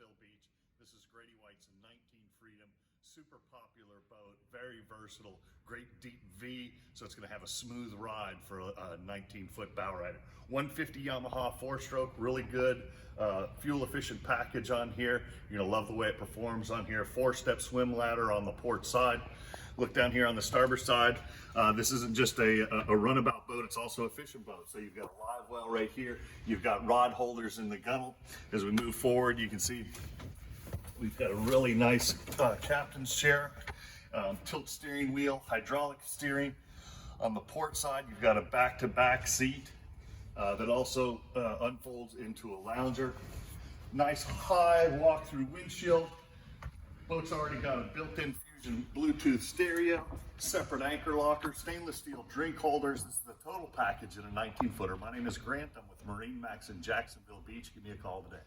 Jacksonville Beach. This is Grady White's 19 Freedom. Super popular boat, very versatile, great deep V, so it's going to have a smooth ride for a 19-foot bow rider. 150 Yamaha 4-stroke, really good fuel efficient package on here. You're going to love the way it performs on here. 4-step swim ladder on the port side. Look down here on the starboard side. This isn't just a runabout boat, it's also a fishing boat. So you've got a live well right here. You've got rod holders in the gunnel. As we move forward, you can see we've got a really nice captain's chair, tilt steering wheel, hydraulic steering. On the port side, you've got a back-to-back seat that also unfolds into a lounger. Nice high walk-through windshield. Boat's already got a built-in Fusion Bluetooth stereo, separate anchor locker, stainless steel drink holders. This is the total package in a 19-footer. My name is Grant. I'm with MarineMax in Jacksonville Beach. Give me a call today.